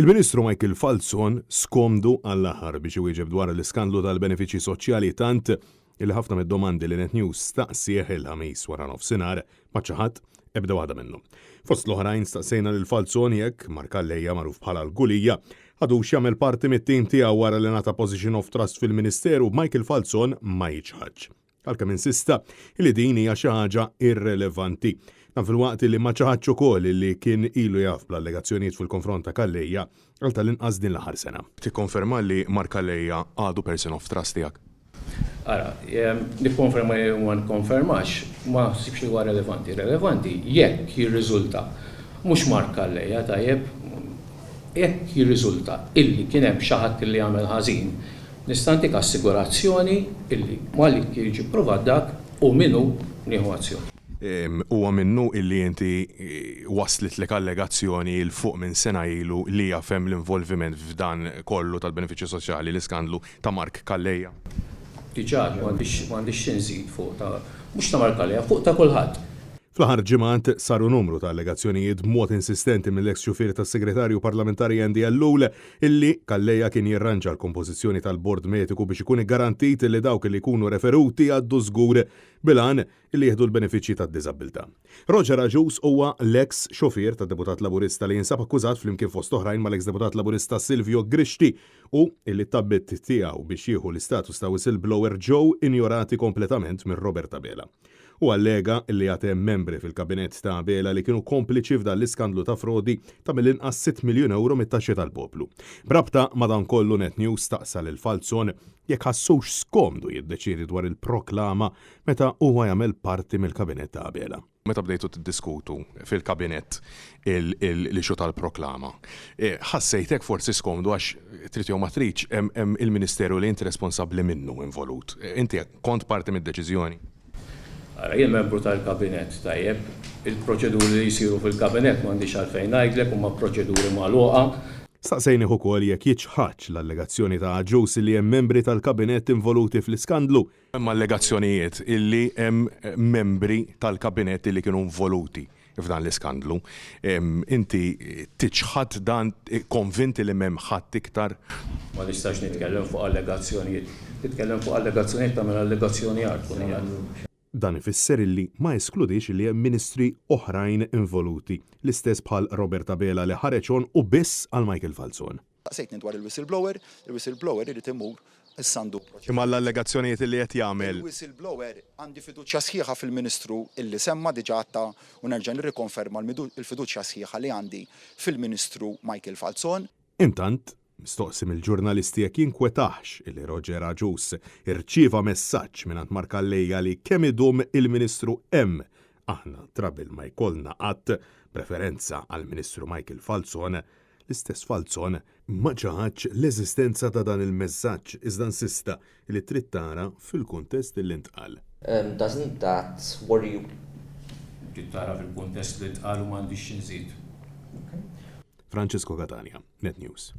Il-Ministru Michael Falzon skomdu għall-aħħar biex iwieġeb dwar l-iskandlu tal-benefiċċji soċjali tant il ħafna mid-domandi li Net News staqsih il-ħamis wara nofsinhar ma' xi ħadd ebda waħda minnhom. Fost l-oħrajn staqsejna lil Falzon jekk Mark Gallejja magħruf bħala l-Gulija għadux jagħmel parti mit-tim tiegħu wara li ngħata position of trust fil-Ministeru Michael Falzon ma jiġħaġ. Għalkemm insista li din hija xi ħaġa irrelevanti. Dan fil-waqt li ma ċaħadx ukoll li kien ilu jaf bl-allegazzjonijiet fil-konfront ta' Gallejja għal tal-inqas din l-aħħar sena. Tikkonferma li Mark Gallejja għadu person of trust tiegħek? Ara, nikkonferma li ma nkonfermax, ma ħsibx li huwa relevanti. Relevanti jekk jirriżulta mhux Mark Gallejja tajjeb, jekk jirriżulta illi kien hemm xi ħadd li jagħmel ħażin, nista' ntik assigurazzjoni illi Malik jiġi provat dak u minnu nieħu azzjoni. Huwa minnu illi inti waslitlek allegazzjoni il fuq minn sena ilu li jafhem l-involviment f'dan kollu tal-benefiċċju soċjali l-iskandlu ta' Mark Gallejja. Diġà m'għandix xinżid fuq ta' mhux ta' Mark Gallejja, fuq ta' kulħadd. Fl-aħħar ġimgħat saru numru ta' allegazzjonijiet b'mod insistenti mill-eks xufier tas-Segretarju Parlamentari Andy Allul illi Gallejja kien jirranġa l-kompożizzjoni tal-Bord Mediku biex ikun iggarantit li dawk li jkunu referuti għaddu żgur bilan illi jieħdu l-benefiċċji tad-diżabilità. Roger Aġus huwa l-eks xufier tad-deputat Laburista li jinsab akkużat flimkien fost oħrajn mal-eks deputat Laburista Silvio Grixti u illi t-tabbit tiegħu biex jieħu l-istatus ta' whistleblower ġew injorati kompletament minn Robert Abela. U allega li għatem membri fil-kabinet ta' Abela li kienu kompliċi f'dan l-iskandlu ta' frodi ta' mill-inqas 6 miljun euro mit-taxxi tal-poplu. Brabta madankollu Net News taqsal il-Falzon jekk ħassux skomdu jiddeċiedi dwar il-proklama meta huwa jagħmel parti mill-kabinet ta' Abela. Meta bdejtu tiddiskutu fil-kabinet l-ixu tal-proklama, ħassejtek forsi skomdu għax trid jew ma tridx hemm il-Ministeru li inti responsabbli minnu involut. Inti kont parti mid-deċiżjoni. Ara, jien membru tal-kabinet tajjeb, il-proċeduri li jisiru fil-kabinet m'għandix għalfejn ngħidlek huma proċeduri magħluqa. Staqsejni ukoll jekk jiġħaġ l-allegazzjoni ta' Aġus li hemm membri tal-kabinet involuti fl-iskandlu. Hemm allegazzjonijiet illi hemm membri tal-kabinet li kienu involuti f'dan l-iskandlu. Inti tiġħad dan konvinti li m'hemm ħadd iktar? Ma nistax nitkellem fuq allegazzjonijiet. Titkellem fuq allegazzjonijiet tagħmel allegazzjoni għal. Dan ifisser illi ma jeskludix li hemm ministri oħrajn involuti, l-istess bħal Robert Abela li ħareġ u biss għal Michael Falzon. Sejtni dwar il-whistleblower irid imur is-sandu. Imma l-allegazzjonijiet li qed jagħmel. Il-whistleblower għandi fiduċja sħiħa fil-Ministru illi semma diġà għatta u nerġa' nirrikonferma l-fiduċja sħiħa li għandi fil-Ministru Michael Falzon. Intant, mistoqsim il-ġurnalisti jekk jinkwetaħx illi Roger Aġus irċieva messaġġ mingħand Mark Gallejja li kemm idum il-Ministru hemm aħna trabil ma jkollna qatt preferenza għall Ministru Michael Falzon, l-istess Falzon ma ġaħadx l-eżistenza ta' dan il-messaġġ iżda insista li trid tara fil-kuntest li ntqal. Doesn't that worry you? Trid tara fil-kuntest li ntqal u m'għandix xi nżid. Francesco Catania, Net News.